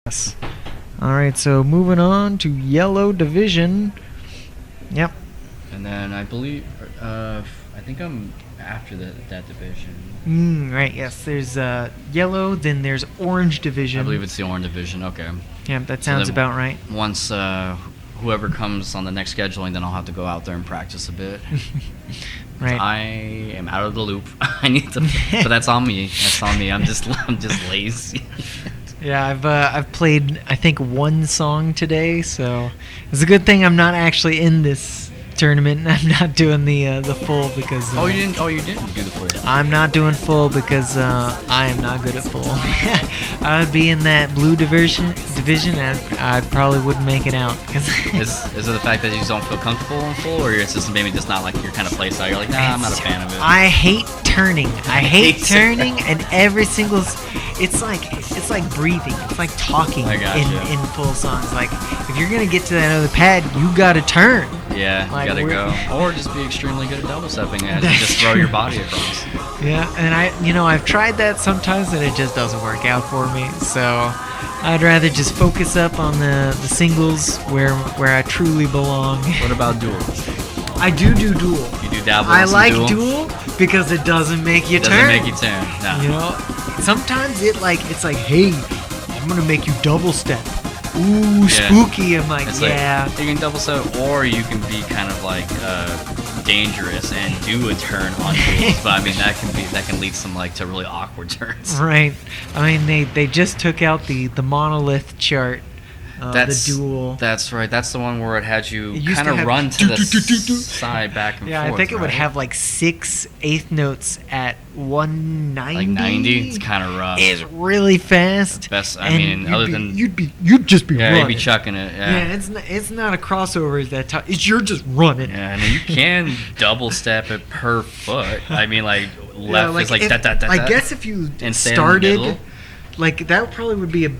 Yes. Alright, so moving on to Yellow Division. Yep. And then I believe, I think I'm after that division. Right, yes. There's Yellow, then there's Orange Division. I believe it's the Orange Division. Okay. Yeah, that sounds then about right. Once whoever comes on the next scheduling, then I'll have to go out there and practice a bit. Right. I am out of the loop. I need to, but that's on me. That's on me. I'm just lazy. Yeah, I've played I think one song today, so it's a good thing I'm not actually in this tournament. I'm not doing the full because you didn't do the full. I'm not doing full because I am not good at full. I would be in that blue division and I probably wouldn't make it out. Is it the fact that you just don't feel comfortable in full, or it's just maybe just not like your kind of play style? You're like, nah, I'm not a fan of it. I hate turning. I hate turning, and every single. It's like breathing. It's like talking in full songs. Like if you're gonna get to that other pad, you gotta turn. Yeah, like, you gotta go, or just be extremely good at double stepping and just throw your body across. Yeah, and I've tried that sometimes, and it just doesn't work out for me. So I'd rather just focus up on the singles where I truly belong. What about duel? I do duel. You do dabble. I like duel because it doesn't make you turn. Doesn't make you turn. No. You know, sometimes it's like, hey, I'm gonna make you double step. Ooh, spooky. I'm like, yeah. Like, you can double step, or you can be kind of like dangerous and do a turn on duels. But I mean, that can lead to really awkward turns. Right. I mean, they just took out the monolith chart. The duel. That's right. That's the one where it had you kind of run to the side, back and forth. Yeah, I think it would have like 6 eighth notes at 190. Like 90. It's kind of rough. It's really fast. Best. I mean, other than you'd just be running. Yeah, you'd be chucking it. Yeah. It's not a crossover at that time. You're just running. Yeah, and you can double step it per foot. I mean, like left is like that. I guess if you started. Like that probably would be a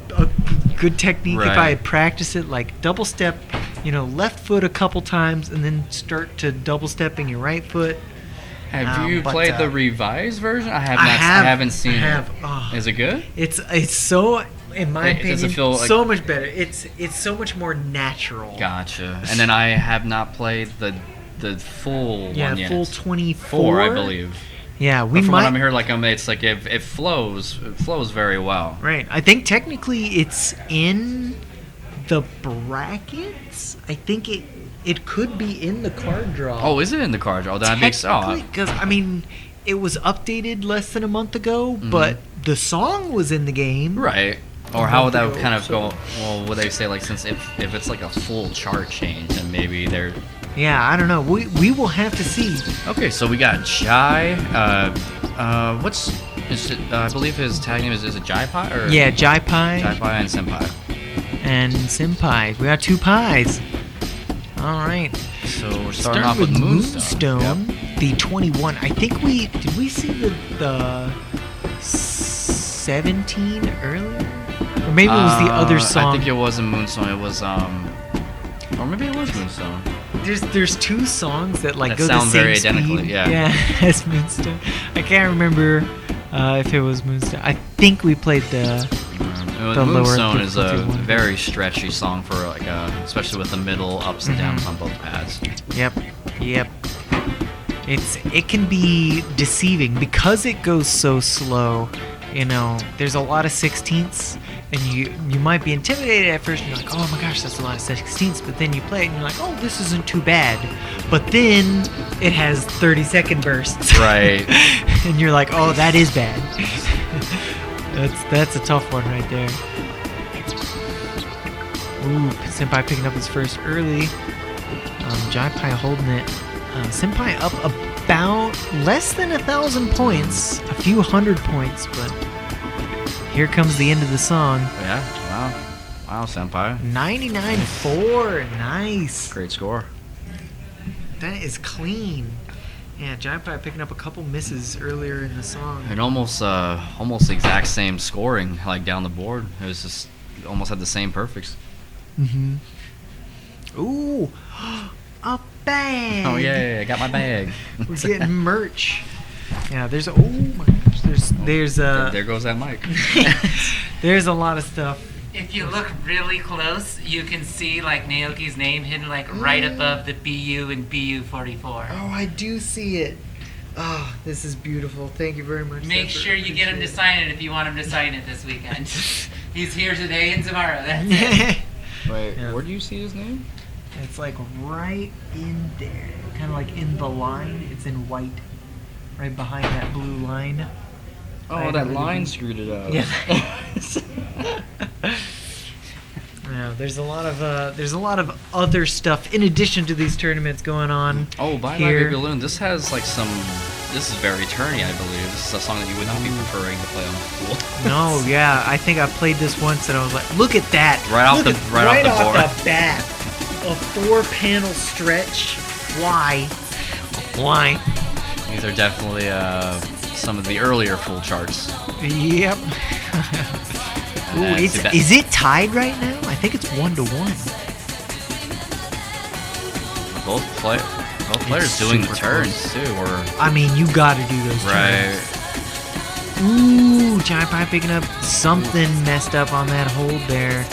good technique if I had practiced it. Like double step, left foot a couple times, and then start to double stepping your right foot. Have you played the revised version? I haven't seen it. Is it good? It's so, in my opinion, does it feel so much better. It's so much more natural. Gotcha. And then I have not played the full one yet. Yeah, full 24, I believe. Yeah, from what I'm hearing, it's like it flows very well. Right. I think technically it's in the brackets. I think it could be in the card draw. Oh, is it in the card draw? That makes because it was updated less than a month ago, but the song was in the game. Right. Or how would that kind of go? Well, would they say since if it's like a full chart change, then maybe they're. Yeah, I don't know. We will have to see. Okay, so we got Jai. I believe his tag name is it Jai Pai? Or? Yeah, Jai Pai. Jai Pai and Senpai. And Senpai. We got 2 pies. All right. So we're starting off with Moonstone. Yep. The 21. I think did we see the 17 earlier? Or maybe it was the other song. I think it wasn't Moonstone. It was or maybe it was Moonstone. There's 2 songs that go the same sound very speed. identically, Yeah, as Moonstone. I can't remember if it was Moonstone. I think we played the Moonstone lower is a very stretchy song for especially with the middle ups and downs on both pads. Yep. It can be deceiving because it goes so slow. There's a lot of 16ths, and you might be intimidated at first. And you're like, oh my gosh, that's a lot of 16ths. But then you play it, and you're like, oh, this isn't too bad. But then it has 30-second bursts. Right. And you're like, oh, that is bad. That's a tough one right there. Ooh, Senpai picking up his first early. Jai Pai holding it. Senpai up about less than 1,000 points, a few hundred points, but here comes the end of the song. Yeah, wow, Senpai. 99.4, nice. Great score. That is clean. Yeah, Jai Pai picking up a couple misses earlier in the song. And almost exact same scoring, like down the board. It was just almost had the same perfects. Ooh, a bag. Oh yeah, I got my bag. We're getting merch. Yeah, there's oh my gosh, there's there goes that mic. There's a lot of stuff If you look really close, you can see like Naoki's name hidden like right above the BU and BU 44. Oh, I do see it. Oh, this is beautiful. Thank you very much. Make sure you get him to sign it if you want him to sign it this weekend. He's here today and tomorrow. That's it. Wait, Yeah. where do you see his name? It's like right in there, kind of like in the line. It's in white, right behind that blue line. Oh, I that don't really line know. screwed it up. Yeah. Yeah, there's a lot of other stuff in addition to these tournaments going on. Oh, Bye Bye here. Baby Balloon. This has like some. This is very turny, I believe. This is a song that you would not be preferring to play on the pool. No, yeah, I think I played this once and I was like, look at that. Right off Look the- at- right off the board. the bat. A 4-panel stretch. Why? Why? These are definitely some of the earlier full charts. Yep. Ooh, see that- is it tied right now? I think it's 1-1. Both players doing the super turns too, or I mean, you gotta do those right. turns. Ooh, Giant Pie picking up something messed up on that hold there.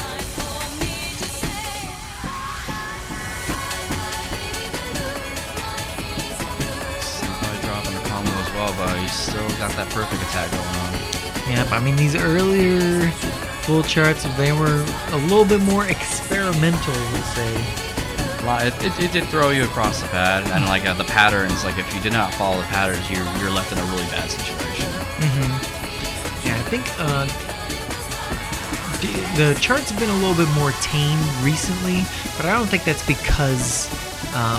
Probably dropping the combo as well, but he's still got that perfect attack going on. Yep, I mean, these earlier full charts, they were a little bit more experimental, we'll say. It did throw you across the pad, and like the patterns, like if you did not follow the patterns, you're left in a really bad situation. Yeah, I think the charts have been a little bit more tame recently, but I don't think that's because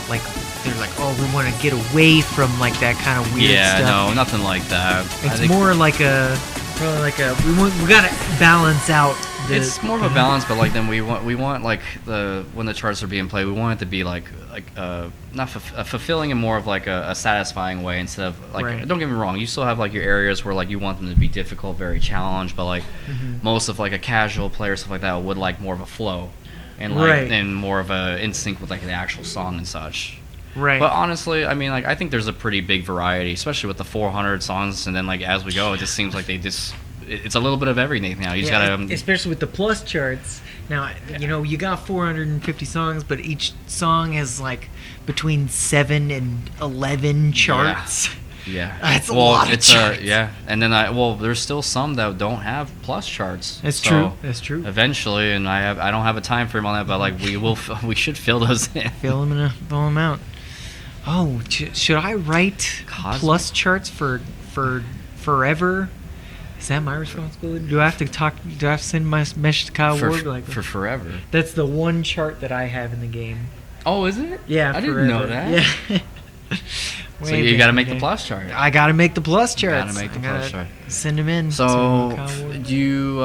like they're like, oh, we want to get away from like that kind of weird Yeah, stuff. no, nothing like that. I It's think more like probably like we gotta balance out. it's more of a balance, but like then we want like when the charts are being played, we want it to be like not fulfilling in more of like a satisfying way instead of like Right. don't get me wrong, you still have like your areas where like you want them to be difficult, very challenged, but like most of like a casual player stuff like that would like more of a flow and like Right. and more of a in sync with like the actual song and such. Right. But honestly, I mean, like I think there's a pretty big variety, especially with the 400 songs, and then like as we go, it just seems like it's a little bit of everything now. You just Yeah, gotta especially with the plus charts. Now, you know, you got 450 songs, but each song has like between 7 and 11 charts. Yeah, That's a lot of it's charts. yeah, and then there's still some that don't have plus charts. That's So, true. That's true. Eventually, and I don't have a time frame on that, but like we should fill those in. Fill them out. Oh, should I write Cosmic. plus charts for forever? Is that my responsibility? Do I have to send my message to Kyle for, Ward? Like, for forever. that's the one chart that I have in the game. Oh, is it? Yeah, I forever. didn't know that. Yeah. So Way you back got to in make the the day. plus chart. I gotta make the plus You charts. gotta make the I plus gotta chart. Send them in. So, Kyle Ward. do you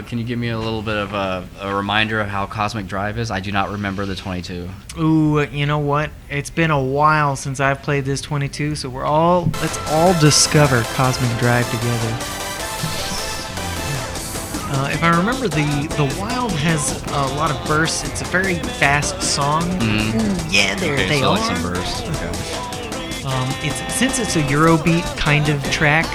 can you give me a little bit of a reminder of how Cosmic Drive is? I do not remember the 22. Ooh, you know what? It's been a while since I've played this 22, so let's all discover Cosmic Drive together. If I remember, the Wild has a lot of bursts. It's a very fast song. Mhm. Ooh, yeah, there Okay, they so are. like some bursts. Okay. Since it's a Eurobeat kind of track.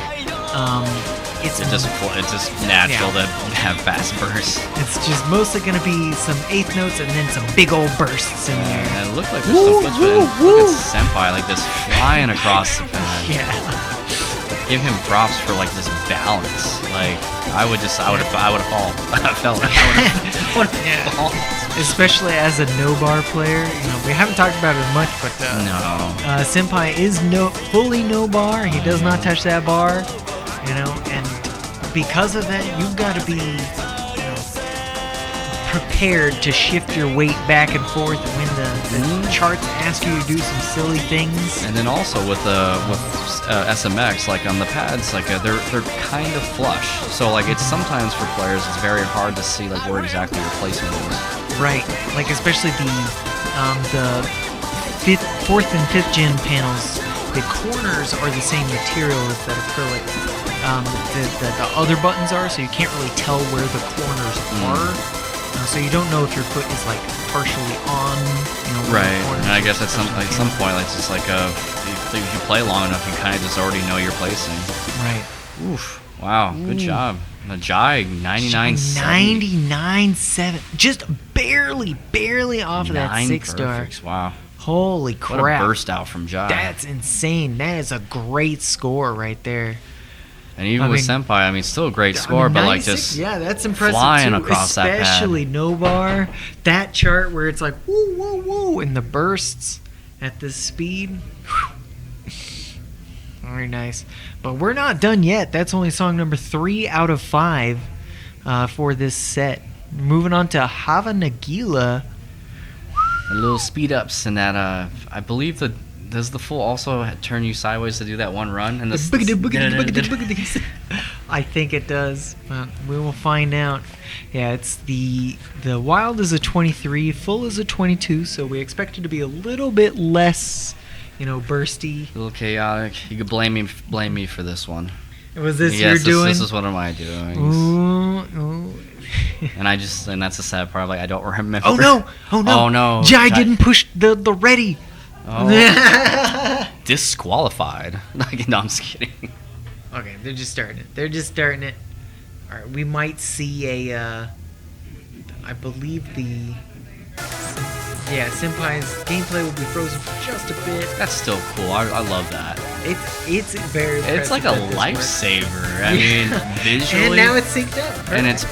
It's It's just natural to have fast bursts. It's just mostly gonna be some eighth notes and then some big old bursts in there. And it looked like there's Woo, so much. woo, Look woo. at Senpai like just flying across the pad. Yeah. Give him props for like this balance. Like I would have fallen. I felt like I would have Yeah. fallen. Especially as a no bar player, you know, we haven't talked about it as much, but No. Senpai is fully no bar. He does not touch that bar, you know, and because of that, you've got to be, you know, prepared to shift your weight back and forth when the charts ask you to do some silly things. And then also with SMX, like on the pads, like they're kind of flush. So like it's sometimes for players, it's very hard to see like where exactly your placement is. Right, like especially the fourth and fifth gen panels. The corners are the same material as that acrylic. The other buttons are, so you can't really tell where the corners are. So you don't know if your foot is like partially on, you know. where the Right. corners And I are. guess at some point, like just like if you play long enough, you kind of just already know your placing. Right. Oof. Wow. Good Ooh. job. The Jai 99. 99.7, just barely off of that 6-star. Perfects. Wow. Holy What crap! a burst out from Jai. That's insane. That is a great score right there. And even I with mean, Senpai, I mean, still a great score, but like 96, just yeah, that's impressive flying too. across that pad. Especially Nobar, that chart where it's like woo woo woo, and the bursts at this speed. Whew. Very nice. But we're not done yet. That's only song number 3 out of 5 for this set. Moving on to Hava Nagila. a little speed ups and that. I believe does the full also turn you sideways to do that one run? And I think it does, but we will find out. Yeah, it's the wild is a 23, full is a 22, so we expect it to be a little bit less, bursty. A little chaotic. You could blame me for this one. Was this Yes, you're doing? This is what am I doing? Ooh. And that's the sad part. Like I don't remember. Oh no! Oh no! Jai didn't push the ready. Oh. Disqualified. Like, no, I'm just kidding. Okay, they're just starting it. All right, we might see I believe Senpai's gameplay will be frozen for just a bit. That's still cool. I love that. It's very. It's like a lifesaver. I mean, visually. And now it's synced up. And it's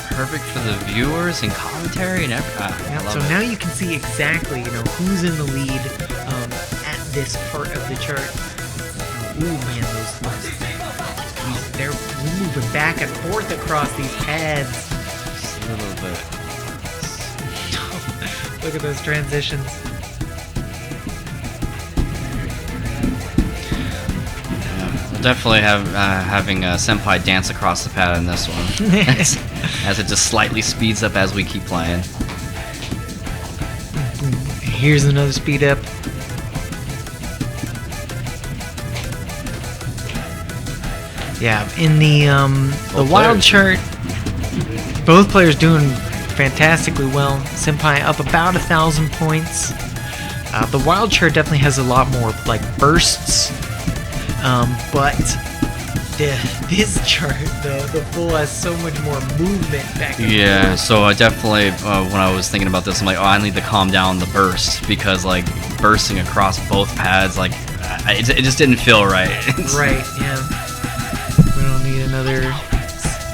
perfect for the viewers and commentary and everything. I love so it. now you can see exactly who's in the lead at this part of the chart. Ooh man, they're moving back and forth across these pads. Just a little bit. Look at those transitions. We'll definitely having Senpai dance across the pad in this one, as it just slightly speeds up as we keep playing. Here's another speed up. Yeah, in the wild chart, both players doing fantastically well. Senpai up about 1,000 points. The wild chart definitely has a lot more like bursts, but this chart, the full has so much more movement back and Yeah, forth. so I definitely when I was thinking about this, I'm like, I need to calm down the burst because like bursting across both pads, like it just didn't feel right. Right, yeah. We don't need another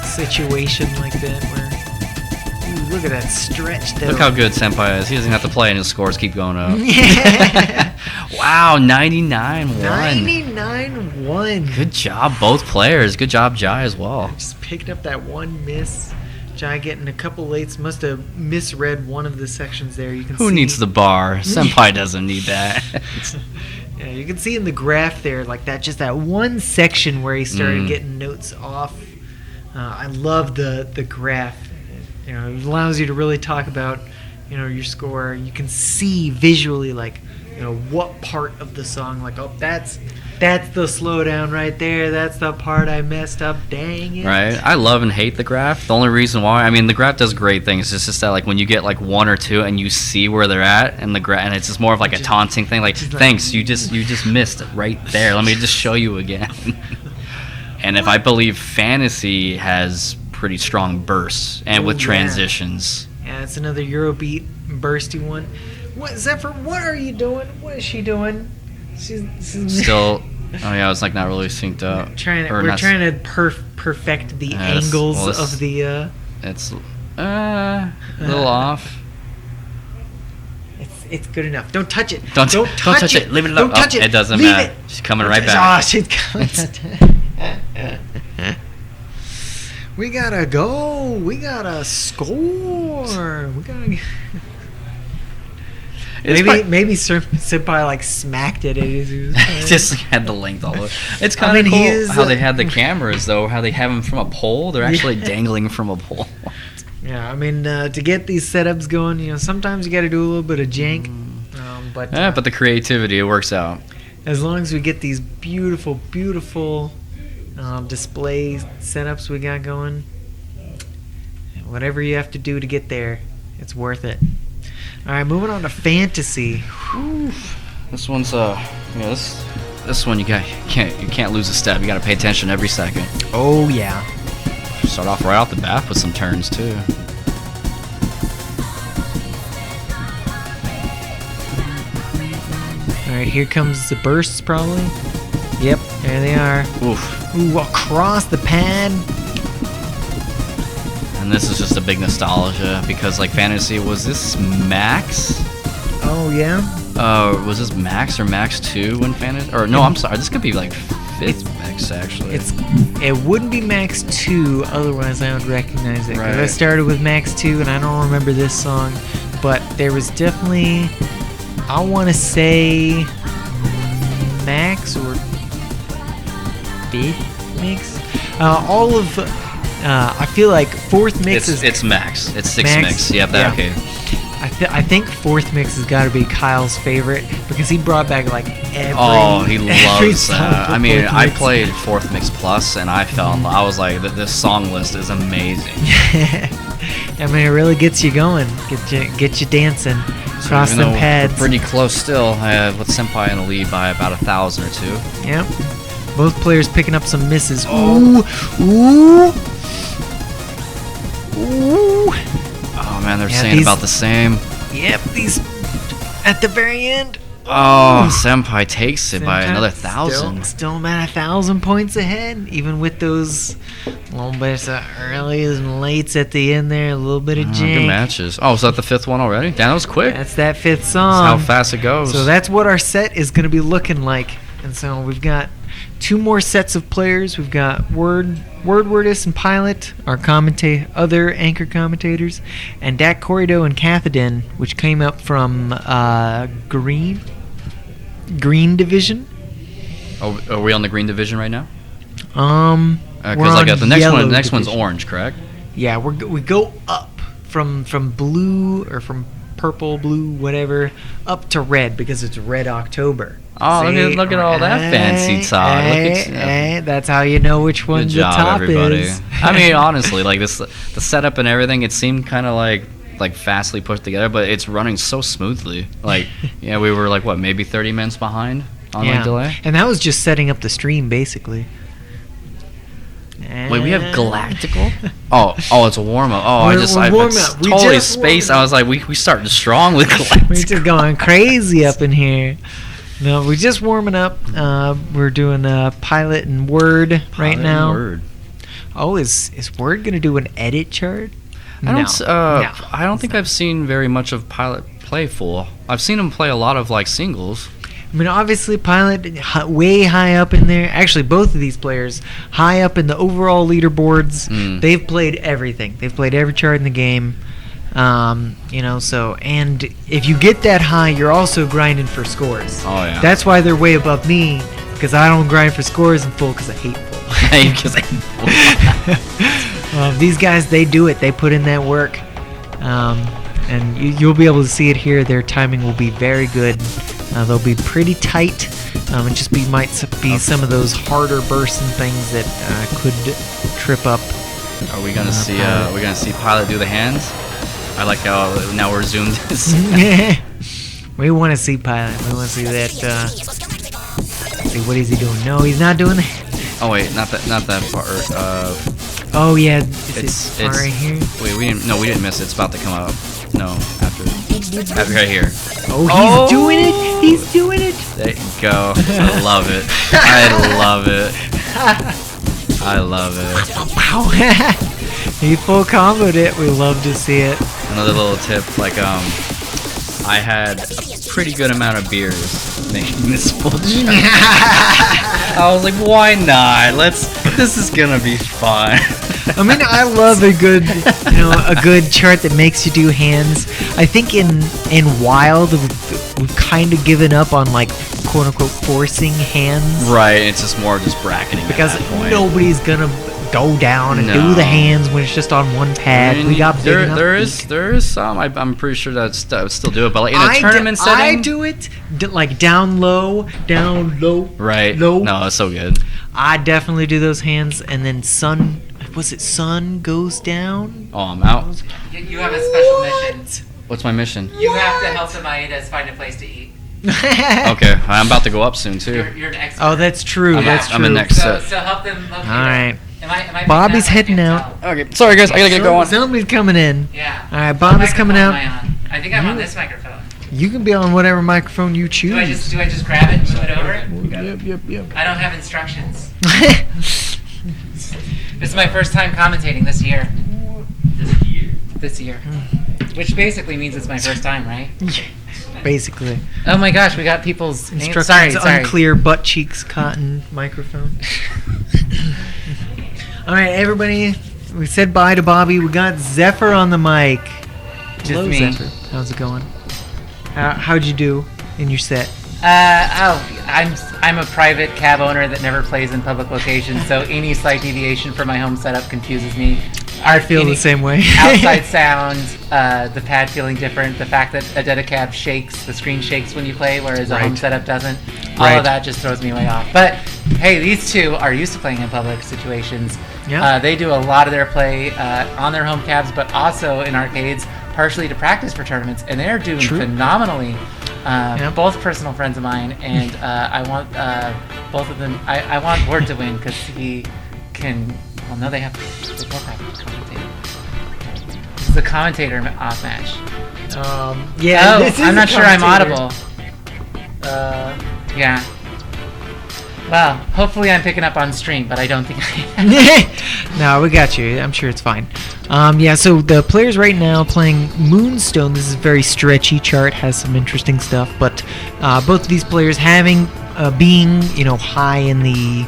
situation like that where. Ooh, look at that stretch though. Look how good Senpai is. He doesn't have to play and his scores keep going up. Yeah. Wow, 99-1. 99-1. Good job, both players. Good job, Jai, as well. Just picked up that one miss. Jai getting a couple lates. Must have misread one of the sections there. You can Who see. needs the bar? Senpai doesn't need that. Yeah, you can see in the graph there, like that, just that one section where he started getting notes off. I love the graph. It allows you to really talk about, your score. You can see visually, like, what part of the song, like, oh, that's the slowdown right there. That's the part I messed up. Dang it. Right. I love and hate the graph. The only reason why, I mean, the graph does great things. It's just that, like, when you get like one or two and you see where they're at, and and it's just more of like a taunting thing. Like, thanks, you just missed it right there. Let me just show you again. And if I believe Fantasy has pretty strong bursts and with yeah. transitions. Yeah, it's another Eurobeat bursty one. What, Zephyr? What are you doing? What is she doing? She's Still, oh yeah, it's like not really synced up. we're trying to perfect the angles of the. It's a little off. It's good enough. Don't touch it. Don't touch it. Leave it alone. Don't touch it. It doesn't Leave matter. it. She's coming Don't right touch- back. Oh, she's coming. We gotta go. We gotta score. We gotta. Maybe Senpai like smacked it. It just had the length all over. It's I kind of mean, cool he is, how they had the cameras though. How they have them from a pole. They're actually dangling from a pole. Yeah, I mean, to get these setups going, sometimes you got to do a little bit of jank. But Yeah, but the creativity, it works out. as long as we get these beautiful, beautiful display setups we got going, whatever you have to do to get there, it's worth it. All right, moving on to Fantasy. Whew. This one's this one you can't lose a step. You got to pay attention every second. Oh yeah. Start off right off the bat with some turns too. All right, here comes the bursts probably. Yep, there they are. Oof. Ooh, across the pad. And this is just a big nostalgia because like Fantasy, was this Max? Oh yeah. Was this Max or Max 2 when Fantasy? Or no, I'm sorry. This could be like 5th Max actually. It wouldn't be Max 2, otherwise I would recognize it. 'Cause I Right. started with Max 2 and I don't remember this song, but there was definitely, I want to say Max or 5th mix. All of, I feel like 4th mix is. It's Max. It's 6th Max? mix. Yep. Yeah. Okay. I think 4th mix has got to be Kyle's favorite because he brought back like every. Oh, he every loves song that. for I mean, 4th I mix. played 4th Mix Plus, and I fell in love. I was like, this song list is amazing. I mean, it really gets you going, get you dancing across Even them though pads. we're pretty close still. I have with Senpai in the lead by about 1,000 or 2. Yep. Both players picking up some misses. Oh. Ooh, ooh, ooh. Oh man, they're Yeah, saying these- about the same. Yep, these at the very end. Oh, Senpai takes it by Sometimes another 1,000. Still about 1,000 points ahead, even with those little bits of earlies and lates at the end there. A little bit of Good jank. matches. Oh, is that the 5th one already? Damn, that was quick. That's that 5th That's song. how fast it goes. So that's what our set is going to be looking like. And so we've got 2 more sets of players. We've got Wordwardist and Pilot, our other anchor commentators, and Dak Corrido and Cathodin, which came up from Green Division. Oh, are we on the green division right now? We're Because on the next yellow one's division. orange, correct? Yeah, we go up from blue or from purple, blue, whatever, up to red because it's Red October. Oh, See? look at all that fancy talk. Look at you. That's how you know which one Good the job, top everybody. is. I mean, honestly, like the setup and everything, it seemed kind of like fastly put together, but it's running so smoothly. Like, yeah, we were like what, maybe 30 minutes behind on like delay. And that was just setting up the stream basically. Wait, we have Galactical? Oh, it's a warm up. Oh, We're warm up. We totally just spaced. warmed I was like, we started strong with Galactical. We're just going crazy up in here. No, we're just warming up. We're doing Pilot and Word right Pilot and now. Word. Oh, is Word gonna do an edit chart? I don't think I've seen very much of Pilot play full. I've seen him play a lot of like singles. I mean, obviously, Pilot way high up in there. Actually, both of these players high up in the overall leaderboards. They've played everything. They've played every chart in the game. So and if you get that high, you're also grinding for scores. Oh yeah. That's why they're way above me because I don't grind for scores in full because I hate full. These guys, they do it. They put in that work, and you'll be able to see it here. Their timing will be very good. They'll be pretty tight. It just might be some of those harder bursts and things that could trip up. Are we gonna see? We're gonna see Pilot do the hands. I like how now we're zoomed. We want to see Pilot. We want to see that. See what is he doing? No, he's not doing that. Oh wait, not that part. Oh yeah, it's right here. Wait, we didn't miss it. It's about to come up. No, after right here. Oh, he's doing it. He's doing it. There you go. I love it. I love it. I love it. Wow. He full comboed it. We love to see it. Another little tip, like I had a pretty good amount of beers making this full chart. I was like, why not? This is gonna be fun. I mean, I love a good chart that makes you do hands. I think in Wild, we've kind of given up on like quote unquote forcing hands. Right, it's just more just bracketing Because at that point. nobody's gonna go down and do the hands when it's just on one pad. I mean, We got big enough there beak. is some. I'm pretty sure that I would still do it, but like in a tournament I setting, do it like down low, right? low. No, it's so good. I definitely do those hands, and then sun goes down. Oh, I'm out. You have a special mission. What's my mission? You have to help the Maedas find a place to eat. Okay, I'm about to go up soon too. You're an expert. Oh, that's true. I'm That's I'm true. in next So set. help them locate All right. Am I Bobby's picking heading up? I out. can't Okay, sorry guys, I gotta get going. Somebody's coming in. tell. Yeah. All right, What Bobby's coming microphone out. am I on? I think I'm on this microphone. You can be on whatever microphone you choose. Do I just grab it and move it over? Yep. I don't have instructions. This is my first time commentating this year. This year. Which basically means it's my first time, right? Basically. Oh my gosh, we got people's names. Instructions Sorry. unclear butt cheeks cotton microphone. All right, everybody. We said bye to Bobby. We got Zephyr on the mic. Hello, me. Zephyr. How's it going? How'd you do in your set? I'm a private cab owner that never plays in public locations, so any slight deviation from my home setup confuses me. I feel the same way. Outside sound, the pad feeling different, the fact that a Dedicab shakes, the screen shakes when you play, whereas a home Right. setup doesn't. All Right. of that just throws me way off. But hey, these two are used to playing in public situations. Yeah. They do a lot of their play on their home cabs, but also in arcades, partially to practice for tournaments, and they're doing True. phenomenally. Yeah. Both personal friends of mine, and I want both of them. I want Ward to win because he can. Well, no, they both have a commentator. This is a commentator off match. Yeah. Oh, this is I'm a not sure I'm commentator. audible. Yeah. Well, hopefully I'm picking up on stream, but I don't think I am. No, we got you. I'm sure it's fine. Yeah, so the players right now playing Moonstone. This is a very stretchy chart, has some interesting stuff, but both of these players being high in the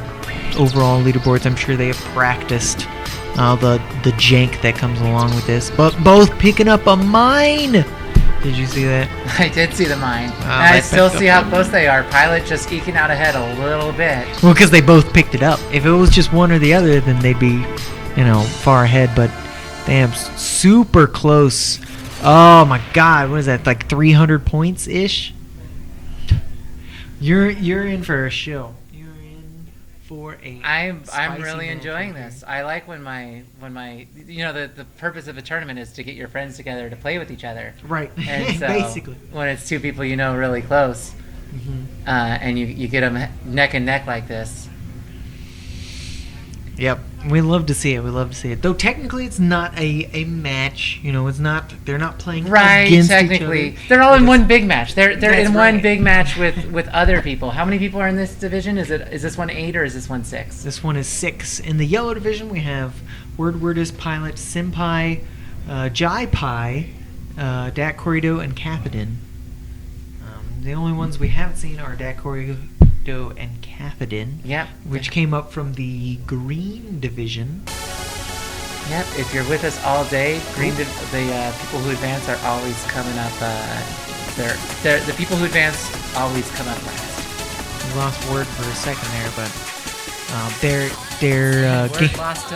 overall leaderboards, I'm sure they have practiced the jank that comes along with this, but both picking up a mine. Did you see that? I did see the mine. And they I still picked see up how close they are. Pilot just eking out ahead a little bit. Well, because they both picked it up. If it was just one or the other, then they'd be, far ahead. But damn, super close. Oh my God, what is that? Like 300 points ish. You're in for a show. You're in for a. I'm spicy really little enjoying thing. this. I like when my the purpose of a tournament is to get your friends together to play with each other. Right. And so Basically. when it's two people you know really close, and you get them neck and neck like this. Yep, we love to see it. We love to see it. Though technically, it's not a match. It's not. They're not playing Right, against technically, each other. they're all in Because- one big match. They're That's in one right. big match with other people. How many people are in this division? Is this one 8 or is this one 6? This one is 6. In the yellow division, we have Wordwordist, Pilot, Senpai, Jai Pai, Dak Corrido, and Cathedin. The only ones we haven't seen are Dak Corrido and Cathedin, Yep. which came up from the green division. Yep. If you're with us all day, the people who advance are always coming up. The people who advance always come up last. We lost word for a second there, but they're Word lost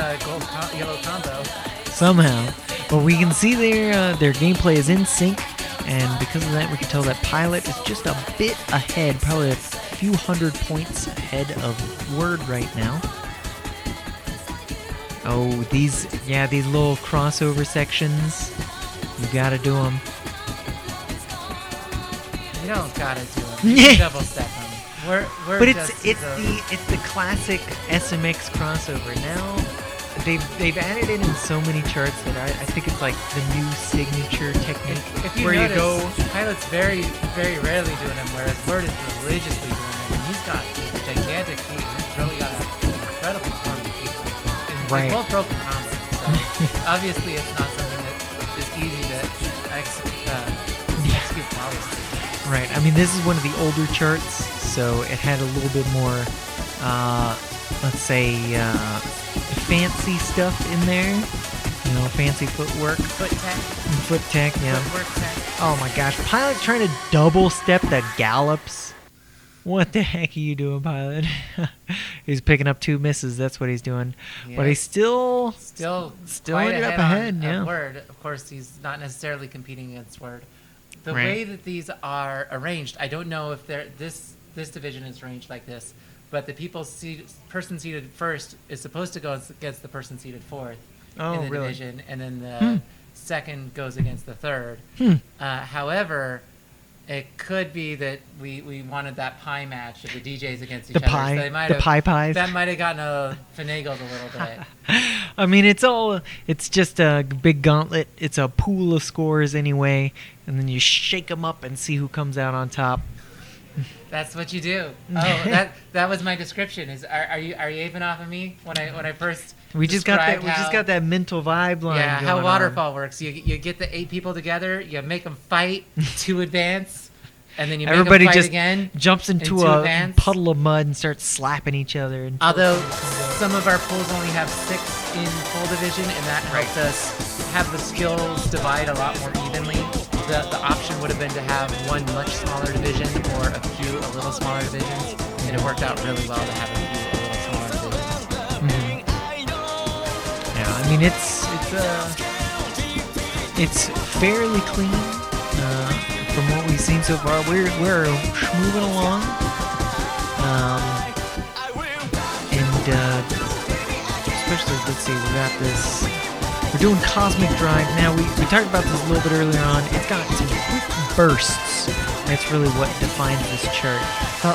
yellow combo. somehow. But we can see their gameplay is in sync, and because of that, we can tell that Pilot is just a bit ahead, probably a few hundred points ahead of Word right now. Oh, these little crossover sections, you gotta do them. You don't gotta do it. You can double step them. We're But just it's the classic SMX crossover. Now they've added it in so many charts that I think it's like the new signature technique. If you where notice, you go. Pilot's very, very rarely doing them, whereas Word is religiously doing them. And he's got a gigantic feet. He's really got an incredible form of feet. And Right. They're both broken combos, so obviously it's not something that is easy to execute flawlessly. Right. I mean, this is one of the older charts, so it had a little bit more, let's say, fancy stuff in there. Fancy footwork, Foot tech, foot tech. Yeah. footwork tech. Oh my gosh, Pilot's trying to double step the gallops. What the heck are you doing, Pilot? He's picking up 2 misses. That's what he's doing. But he's still quite ended up on ahead. Yeah. Word. Of course, he's not necessarily competing against Word. The Right. way that these are arranged, I don't know if this division is arranged like this, but the person seated first is supposed to go against the person seated fourth Oh, in the really? division, and then the second goes against the third. However, It could be that we wanted that pie match of the DJs against each The other. pie- So they might the have, pie pies. That might have gotten finagled a little bit. I mean, it's just a big gauntlet. It's a pool of scores anyway, and then you shake them up and see who comes out on top. That's what you do. Oh, that was my description. Are you even off of me when I first We just got that. described We just how- got that mental vibe line. Yeah, how going waterfall works. You get the 8 people together, you make them fight to advance, and then you make Everybody them fight just again. jumps into and to a advance. puddle of mud and starts slapping each other. And Although some of our pools only have 6 in full division, and that helps us have the skills divide a lot more evenly. The option would have been to have one much smaller division or a few a little smaller divisions, and it worked out really well to have a few a little smaller divisions. yeah, I mean it's fairly clean from what we've seen so far. We're moving along, and especially let's see, we got this. We're doing Cosmic Drive now. We talked about this a little bit earlier on. It's got some quick bursts. That's really what defines this chart.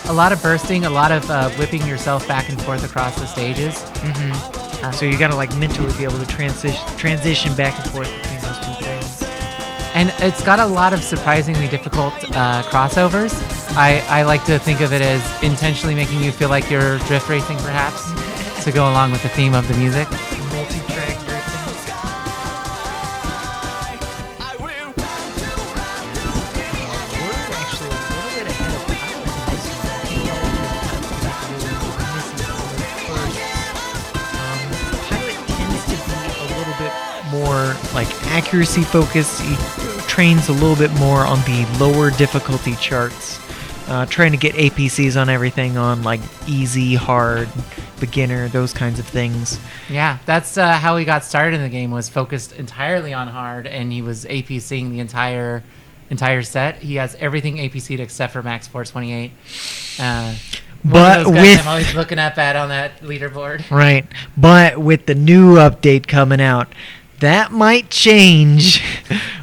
A lot of bursting, a lot of whipping yourself back and forth across the stages. So you gotta like mentally be able to transition back and forth between those two things. And it's got a lot of surprisingly difficult crossovers. I like to think of it as intentionally making you feel like you're drift racing, perhaps, to go along with the theme of the music. Multi-track drifting. We're actually a little bit ahead of Pilot in this one. Pilot tends to be a little bit more like accuracy focused. He trains a little bit more on the lower difficulty charts, trying to get APCs on everything on like easy, hard, beginner, those kinds of things. Yeah, that's how he got started in the game, was focused entirely on hard, and he was APCing the entire set. He has everything APC'd except for Max 428. But I'm with always looking up at on that leaderboard. right, but with the new update coming out, that might change.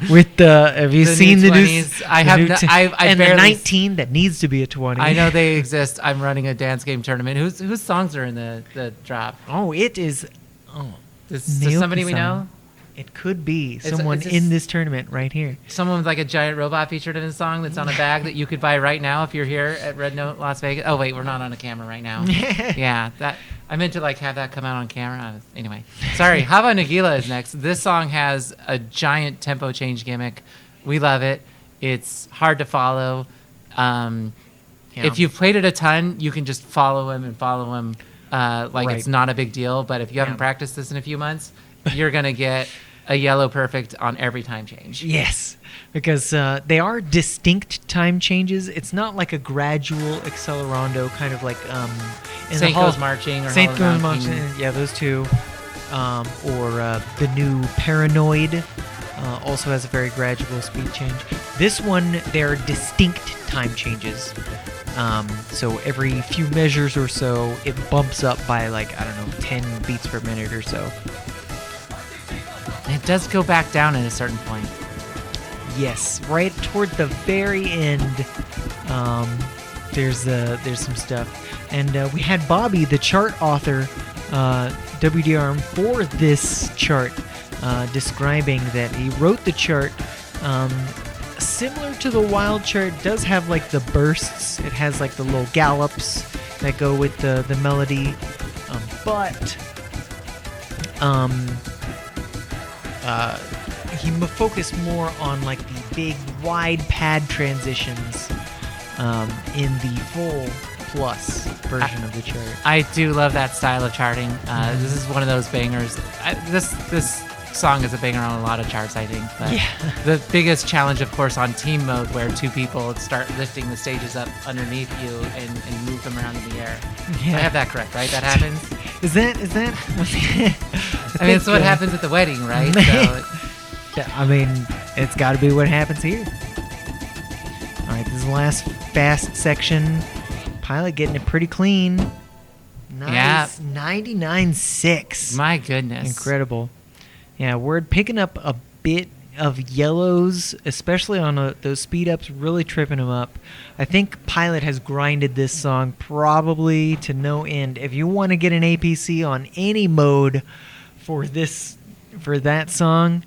With the have you The seen new the new 20s? I have no- I and the barely 19 that needs to be a 20. I know they exist. I'm running a dance game tournament. Whose songs are in the drop? Oh, it is. Oh, Does Naoki somebody we song. know? It could be It's- someone it's in just- this tournament right here. Someone with like a giant robot featured in a song that's on a bag that you could buy right now if you're here at Red Note Las Vegas. Oh wait, we're not on a camera right now. Yeah, that I meant to like have that come out on camera. Anyway, sorry. Hava Nagila is next. This song has a giant tempo change gimmick. We love it. It's hard to follow. If you've played it a ton, you can just follow him like Right. it's not a big deal. But if you haven't Yeah. practiced this in a few months, you're gonna get a yellow perfect on every time change. Yes, because they are distinct time changes. It's not like a gradual accelerando, kind of like in Saint the Hall- Goes Marching or Saint Hall of Goes Mountain. Marching. Yeah, those two. Or the new Paranoid also has a very gradual speed change. This one, they're distinct time changes. So every few measures or so, it bumps up by like, I don't know, 10 beats per minute or so. It does go back down at a certain point. Yes, right toward the very end, there's some stuff, and we had Bobby, the chart author, WDRM for this chart, describing that he wrote the chart similar to the wild chart. Does have like the bursts. It has like the little gallops that go with the melody, but he focused more on like the big wide pad transitions in the full plus version of the chart. I do love that style of charting. This is one of those bangers. This song is a banger on a lot of charts, I think. But Yeah. the biggest challenge, of course, on team mode, where 2 people start lifting the stages up underneath you and move them around in the air. Yeah. I have that correct, right? That happens. Is that? I mean, it's what happens at the wedding, right? So, Yeah, I mean, it's got to be what happens here. All right, this is the last fast section. Pilot getting it pretty clean. Nice, Yeah. 99.6. my goodness. Incredible. Yeah, we're picking up a bit of yellows, especially on those speed ups, really tripping him up. I think Pilot has grinded this song probably to no end. If you want to get an APC on any mode for that song,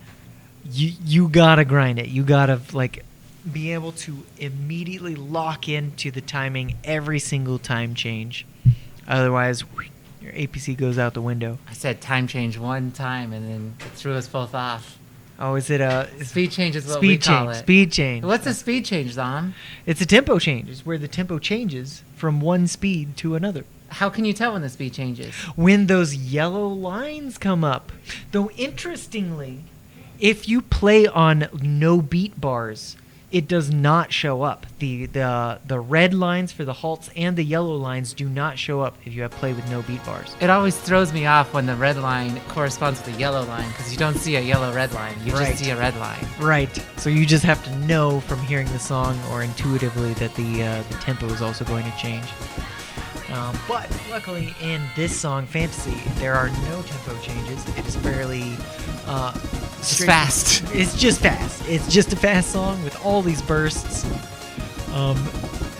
you gotta grind it. You gotta like be able to immediately lock into the timing every single time change. Otherwise, your APC goes out the window. I said time change one time, and then it threw us both off. Oh, is it a Speed change is what we call it. Speed change. What's a speed change, Dom? It's a tempo change. It's where the tempo changes from one speed to another. How can you tell when the speed changes? When those yellow lines come up. Though interestingly, if you play on no beat bars, it does not show up. The red lines for the halts and the yellow lines do not show up if you have play with no beat bars. It always throws me off when the red line corresponds with the yellow line, because you don't see a yellow-red line. You Right. just see a red line. Right. So you just have to know from hearing the song or intuitively that the tempo is also going to change. But luckily in this song, Fantasy, there are no tempo changes. It is fairly It's fast. It's just fast. It's just a fast song with all these bursts.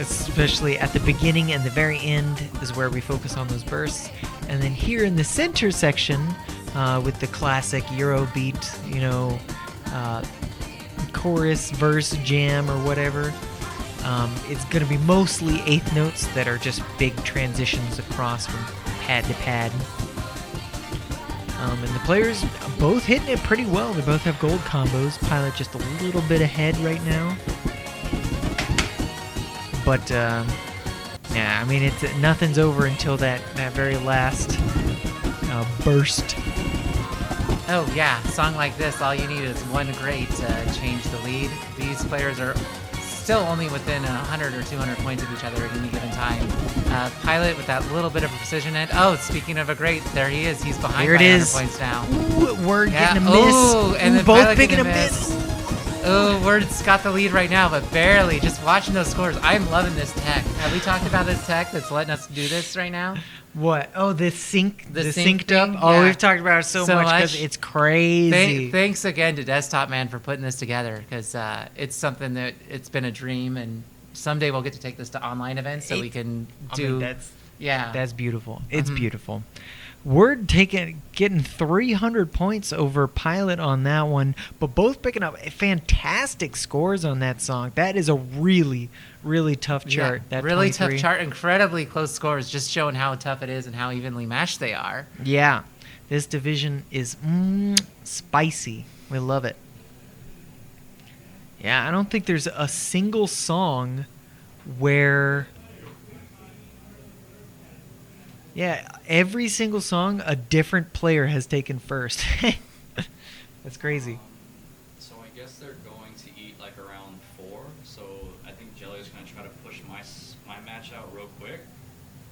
Especially at the beginning and the very end is where we focus on those bursts. And then here in the center section, with the classic Eurobeat, chorus, verse, jam, or whatever, it's going to be mostly eighth notes that are just big transitions across from pad to pad. And the players both hitting it pretty well. They both have gold combos. Pilot just a little bit ahead right now. But, yeah, I mean, nothing's over until that very last burst. Oh yeah, song like this, all you need is one grade to change the lead. These players are still only within 100 or 200 points of each other at any given time. Pilot with that little bit of precision. And speaking of a great, there he is. He's behind There by it 100 is. points now. Ooh, Word Yeah. getting a miss. Ooh, and then both Pilot picking a getting a miss. Oh, Word's got the lead right now, but barely. Just watching those scores, I'm loving this tech. Have we talked about this tech that's letting us do this right now? What? Oh, the sync. The The sync synced up. thing? Oh, Yeah. we've talked about it so much because it's crazy. Thanks again to Desktop Man for putting this together, because it's something that it's been a dream, and someday we'll get to take this to online events so we can do. That's beautiful. It's Mhm. beautiful. Word getting 300 points over Pilot on that one, but both picking up fantastic scores on that song. That is a really, really tough chart. Yeah, That really 23. tough chart, incredibly close scores, just showing how tough it is and how evenly matched they are. Yeah, this division is spicy. We love it. Yeah, I don't think there's a single song where... Yeah, every single song a different player has taken first. That's crazy. So I guess they're going to eat like around 4. So I think Jelly's going to try to push my match out real quick,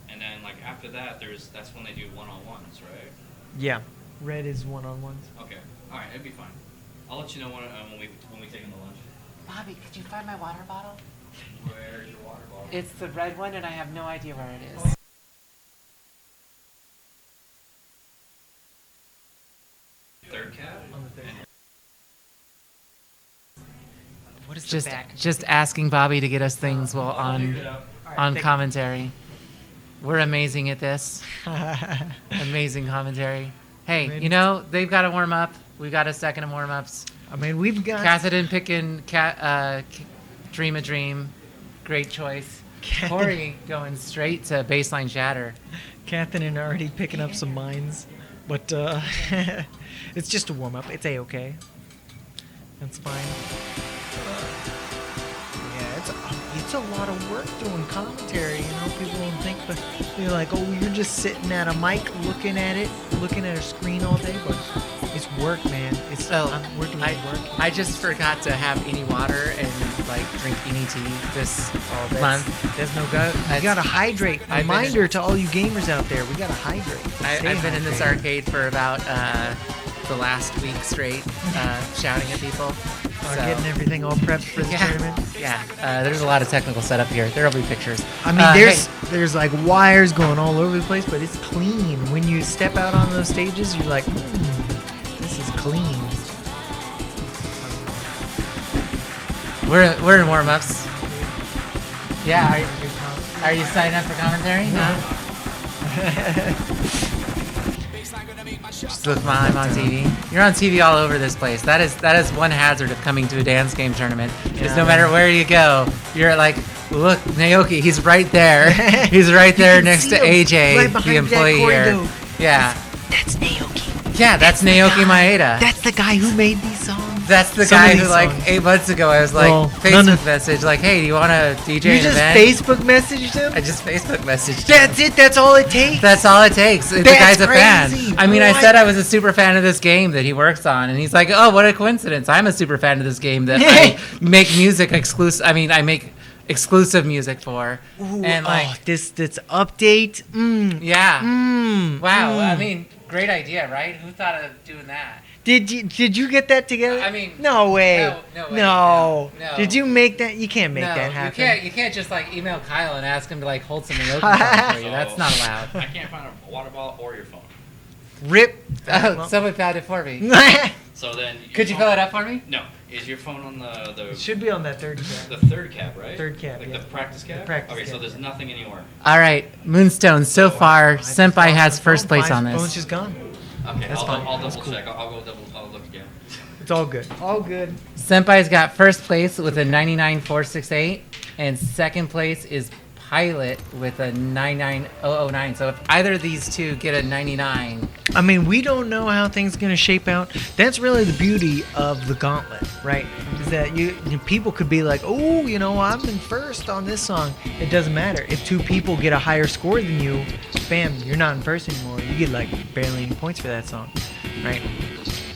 and then like after that, that's when they do one-on-ones, right? Yeah, red is one-on-ones. Okay. All right, it'd be fine. I'll let you know when we take them to lunch. Bobby, could you find my water bottle? Where's your water bottle? It's the red one, and I have no idea where it is. Third cat. What is Just, the back? just asking Bobby to get us things while on commentary. We're amazing at this. Amazing commentary. Hey, mean- you know, they've got to warm up. We've got a second of warm-ups. I mean, we've got... Catherine picking Dream a Dream. Great choice. Corey going straight to baseline shatter. Catherine already picking up some mines, but it's just a warm up. It's a-okay. That's fine. Yeah, it's a lot of work doing commentary. You know, people don't think, but they're like, oh, you're just sitting at a mic looking at a screen all day, but it's work, man. We're doing work. I just forgot to have any water and like drink any tea this month. There's no go. You gotta hydrate. I've been Reminder to all you gamers out there, we gotta hydrate. I've been in this hydrated. arcade for about the last week straight, shouting at people. Or getting everything all prepped for the tournament. Yeah, there's a lot of technical setup here. There'll be pictures. I mean, there's like wires going all over the place, but it's clean. When you step out on those stages, you're like, this is clean. We're in warm-ups. Yeah, are you signing up for commentary? No. Just look, I'm on TV. You're on TV all over this place. That is one hazard of coming to a dance game tournament. Is no matter where you go, you're like, look, Naoki, he's right there. He's right there next to AJ, right the behind employee that here. corridor. Yeah, That's Naoki. yeah, that's Naoki Maeda. That's the guy who made these songs. That's the Some of guy these who, like, songs. 8 months ago, I was like, Well, Facebook none of- message, like, hey, do you want to DJ You an just event? Facebook messaged him? I just Facebook messaged him. That's it. That's all it takes. That's all it takes. The That's guy's a fan. crazy. I mean, I What? said I was a super fan of this game that he works on, and he's like, "Oh, what a coincidence! I'm a super fan of this game that I make music exclusive. I mean, I make exclusive music for." Ooh, And like, this update. yeah, wow. mm. I mean, great idea, right? Who thought of doing that? Did you get that together? I mean, no way. no way, No. no. Did you make that? You can't make No, that happen. you can't just like email Kyle and ask him to like hold some Naoki songs for you. That's not allowed. I can't find a water bottle or your phone. Rip. Oh, someone found it for me. So then. Could you fill it up for me? No. Is your phone on the It should be on that third cab. the third cab, right? Third cab, Like yeah. the practice cab. The practice okay, so cab, there's yeah. nothing anymore. All right, Moonstone. So far, Senpai has first place on Phone's this. just gone. Okay, That's I'll fine. double That's cool. check. I'll look again. It's all good. All good. Senpai's got first place with a 99468, and second place is Pilot with a 99009. So if either of these two get a 99, I mean, we don't know how things are going to shape out. That's really the beauty of the gauntlet, right? Is that people could be like, oh, I'm in first on this song. It doesn't matter. If two people get a higher score than you, bam, you're not in first anymore. You get like barely any points for that song, right?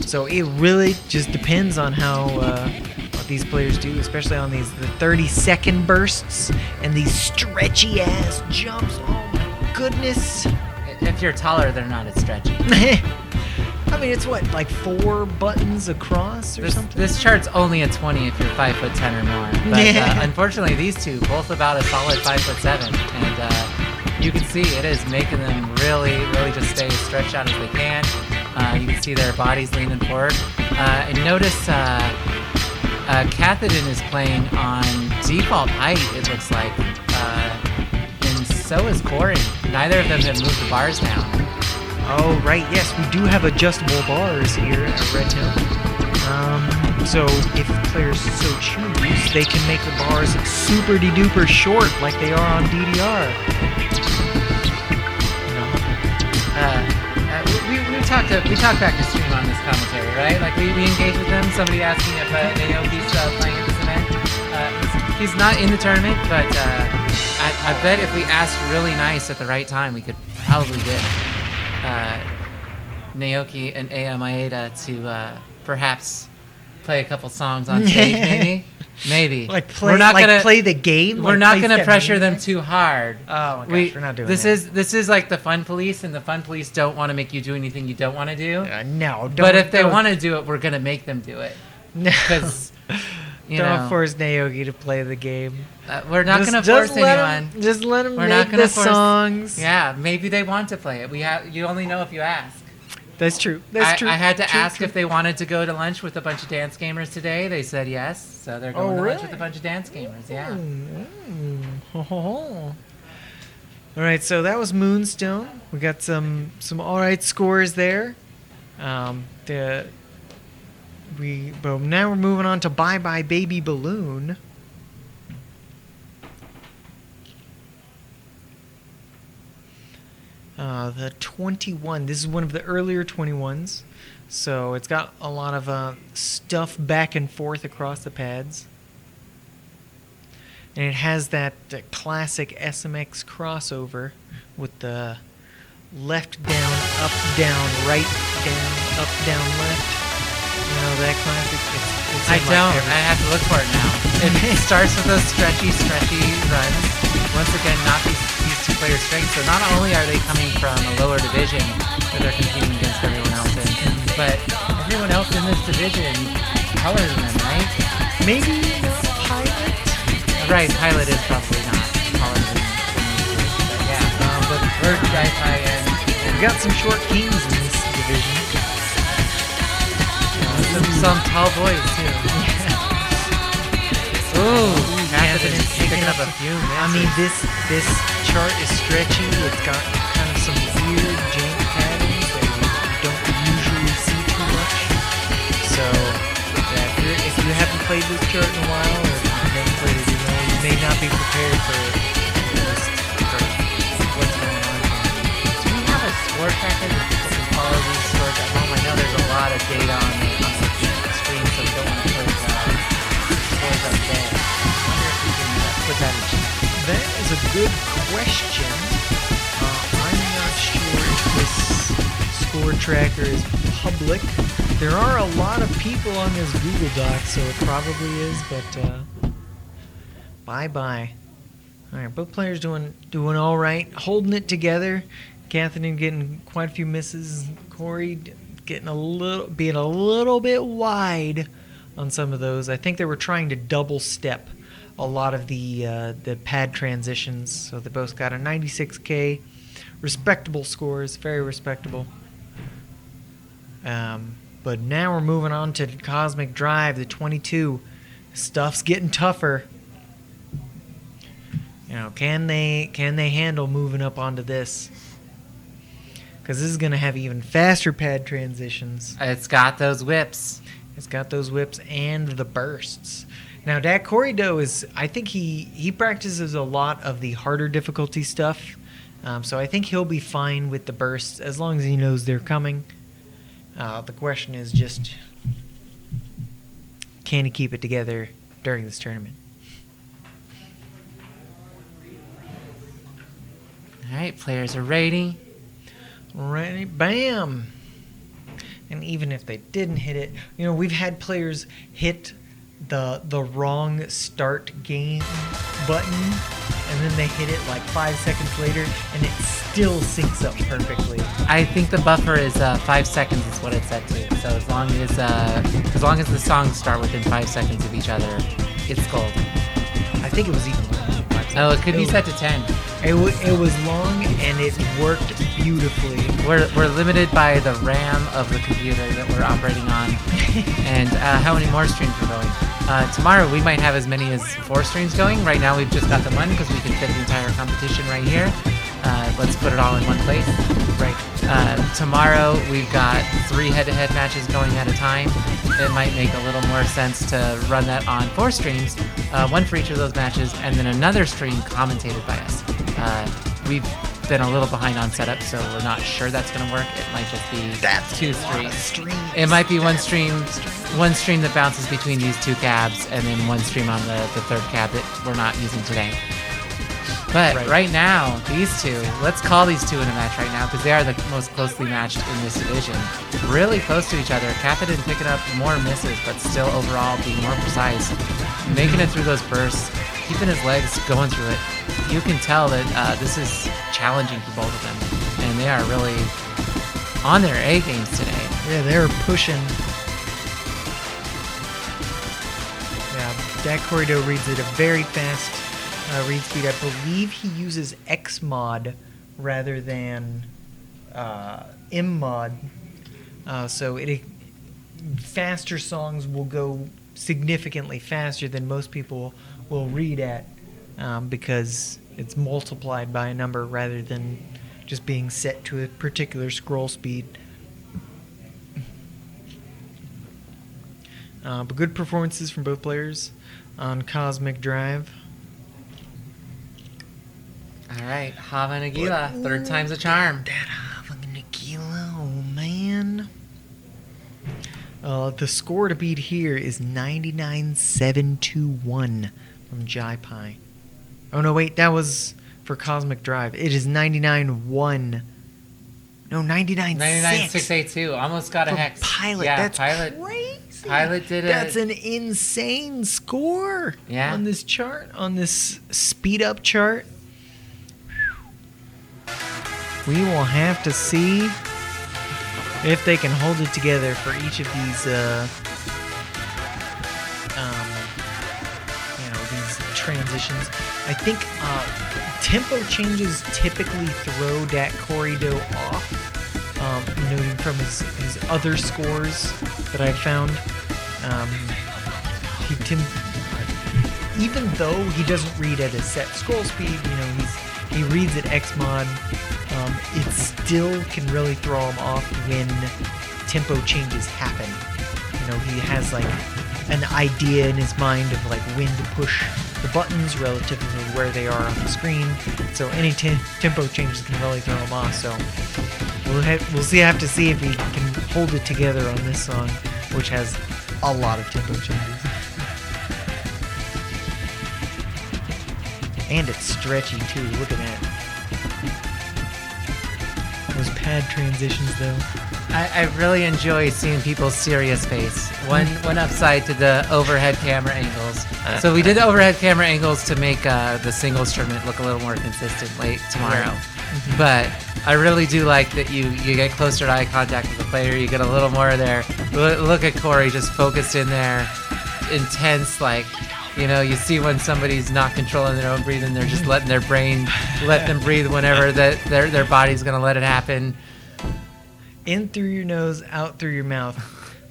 So it really just depends on how what these players do, especially on the 30-second bursts and these stretchy ass jumps. Oh my goodness. if you're taller, they're not as stretchy. I mean, it's what, like 4 buttons across or something? This chart's only a 20 if you're 5'10" or more. But Yeah. unfortunately, these two, both about a solid 5'7", and you can see it is making them really, really just stay as stretched out as they can. You can see their bodies leaning forward. And notice Cathodin is playing on default height, it looks like. And so is Corey. Neither of them have moved the bars down. Oh, right, yes, we do have adjustable bars here at Red Hill. So if players so choose, they can make the bars super-de-duper short like they are on DDR. We talked back to stream on this commentary, right? Like we engaged with them. Somebody asking if Naoki's playing at this event. He's not in the tournament, but I bet if we asked really nice at the right time, we could probably get Naoki and Aya Maeda to perhaps play a couple songs on stage, maybe. Like play the game? We're Like not play going to Step pressure Mania? them too hard. Oh my gosh, we're not doing this that. This is like the fun police, and the fun police don't want to make you do anything you don't want to do. No, But if they want to do it, we're going to make them do it. No. Because, Don't force Naoki to play the game. we're not going to Just force let anyone. Just let them We're not make gonna the force- songs. Yeah, maybe they want to play it. You only know if you ask. That's true. That's true. I had to True, ask true. if they wanted to go to lunch with a bunch of dance gamers today. They said yes, so they're going to lunch with a bunch of dance gamers. Yeah. All right, so that was Moonstone. We got some all right scores there. But now we're moving on to Bye Bye Baby Balloon. The 21. This is one of the earlier 21s. So it's got a lot of stuff back and forth across the pads. And it has that classic SMX crossover with the left down, up down, right down, up down, left. You know that classic? It's I in my don't. favorite- I have to look for it now. It starts with those stretchy runs. Once again, not these two players' strengths. So not only are they coming from a lower division where they're competing against everyone else in, but everyone else in this division taller than them, right? Maybe Pilot? Right, Pilot is probably not taller than these two. But yeah, but Bird, Sci-Fi, and We got some short kings in this division. some tall boys too. picking up a few misses. I mean, this chart is stretchy. It's got kind of some weird jank patterns that you don't usually see too much. So, yeah, if you haven't played this chart in a while, or if you've never played it, you may not be prepared for what's going on here. Do we have a score tracker that people can follow these scores at home? I know there's a lot of data on the screen, so we don't want to put scores up there. I wonder if we can put that in chat. That is a good question. I'm not sure if this score tracker is public. There are a lot of people on this Google Doc, so it probably is, but bye-bye. All right, both players doing all right, holding it together. Catherine getting quite a few misses. Corey being a little bit wide on some of those. I think they were trying to double step a lot of the pad transitions, so they both got a 96K. Respectable scores, very respectable. But now we're moving on to Cosmic Drive, the 22. Stuff's getting tougher. You know, can they handle moving up onto this? Because this is going to have even faster pad transitions. It's got those whips. It's got those whips and the bursts. Now, Dak Corrido I think he practices a lot of the harder difficulty stuff. So I think he'll be fine with the bursts as long as he knows they're coming. The question is just, can he keep it together during this tournament? All right, players are ready. Ready, bam! And even if they didn't hit it, we've had players hit the wrong start game button, and then they hit it like 5 seconds later, and it still syncs up perfectly. I think the buffer is 5 seconds is what it's set to. So as long as the songs start within 5 seconds of each other, it's gold. I think it was even longer than 5 seconds. Oh, it could be set to 10. It was long, and it worked beautifully. We're limited by the RAM of the computer that we're operating on, and how many more streams we're going. Tomorrow we might have as many as 4 streams going. Right now we've just got the one because we can fit the entire competition right here. Let's put it all in one place. Right. Tomorrow we've got 3 head-to-head matches going at a time. It might make a little more sense to run that on 4 streams, one for each of those matches, and then another stream commentated by us. We've been a little behind on setup, so we're not sure that's going to work. It might just be 2 streams. It might be one stream that bounces between these 2 cabs, and then one stream on the third cab that we're not using today. But right now, these 2, let's call these 2 in a match right now because they are the most closely matched in this division. Really close to each other. Cathodin picking up more misses, but still overall being more precise. Making it through those bursts, keeping his legs going through it. You can tell that this is challenging for both of them. And they are really on their A games today. Yeah, they're pushing. Yeah, Dak Corrido reads at a very fast read speed. I believe he uses Xmod rather than Mmod. So faster songs will go significantly faster than most people will read at because it's multiplied by a number rather than just being set to a particular scroll speed. But good performances from both players on Cosmic Drive. All right, Hava Nagila, third time's a charm. That Hava Nagila, oh man. The score to beat here is 99.721 from Jai Pai. Oh no, wait, that was for Cosmic Drive. It is 99.1. No, 99.6. 99.682, almost got a For hex. Pilot, Yeah, that's Pilot. crazy. Pilot did it. That's an insane score on this chart, on this speed up chart. We will have to see if they can hold it together for each of these, these transitions. I think tempo changes typically throw Dak Corrido off. Noting from his other scores that I found, even though he doesn't read at a set scroll speed, he reads at X mod. It still can really throw him off when tempo changes happen. He has like an idea in his mind of like when to push the buttons relative to where they are on the screen. So any tempo changes can really throw him off. So we'll have to see if he can hold it together on this song, which has a lot of tempo changes. And it's stretchy too. Look at that. Those pad transitions though. I really enjoy seeing people's serious face. One upside to the overhead camera angles. So we did the overhead camera angles to make the singles tournament look a little more consistent late tomorrow. Right. But I really do like that you get closer to eye contact with the player. You get a little more there. Look at Corey just focused in there, intense. Like, you see when somebody's not controlling their own breathing, they're just letting their brain let them breathe whenever their body's gonna let it happen. In through your nose, out through your mouth.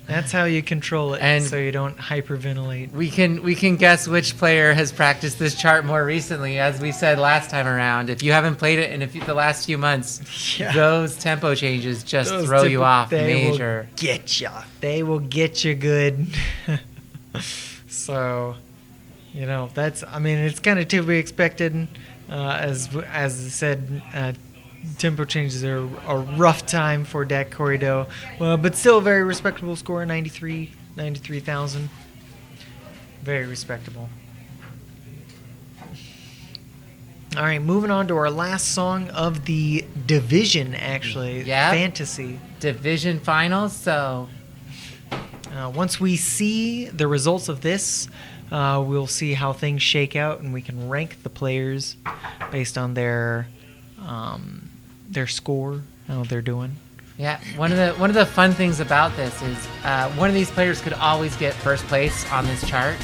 That's how you control it, And so you don't hyperventilate. We can guess which player has practiced this chart more recently. As we said last time around, if you haven't played it in the last few months, Yeah. those tempo changes just Those throw you off they major. will get ya. They will get you good. So, it's kind of to be expected. As I said, tempo changes are a rough time for Dak Corrido, but still a very respectable score, 93,000. Very respectable. All right, moving on to our last song of the division, actually. Yep. Fantasy. Division finals, so Once we see the results of this, we'll see how things shake out, and we can rank the players based on their score, how they're doing. yeah. One of the fun things about this is one of these players could always get first place on this chart.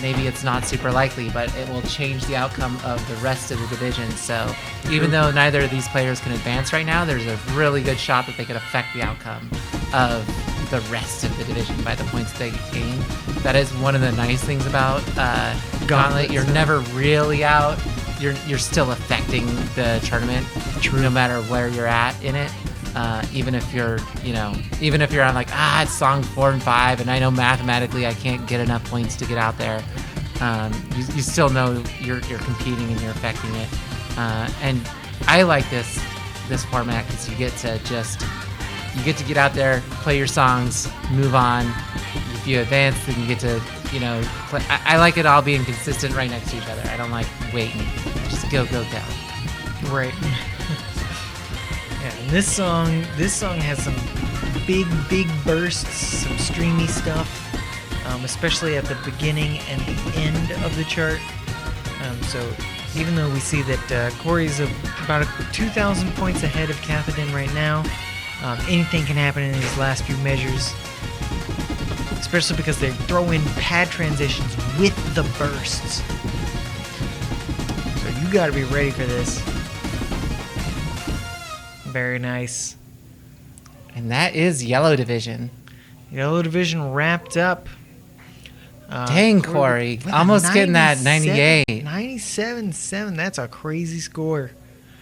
It's not super likely, but it will change the outcome of the rest of the division. So even though neither of these players can advance right now, there's a really good shot that they could affect the outcome of the rest of the division by the points they gain. That is one of the nice things about Gauntlet. You're never really out. You're still affecting the tournament, no matter where you're at in it. Even if you're on like, it's song 4 and 5, and I know mathematically I can't get enough points to get out there. You still know you're competing and you're affecting it. And I like this format because you get to get out there, play your songs, move on. If you advance, then you get to play. I like it all being consistent right next to each other. I don't like waiting. Just go. Right. Yeah, and this song has some big bursts, some streamy stuff, especially at the beginning and the end of the chart. So even though we see that Corey's about 2,000 points ahead of Cathodin right now, anything can happen in these last few measures, especially because they throw in pad transitions with the bursts. So you got to be ready for this. Very nice. And that is Yellow Division. Yellow Division wrapped up. Dang, Corey. with a Almost getting that 98. 97.7. That's a crazy score.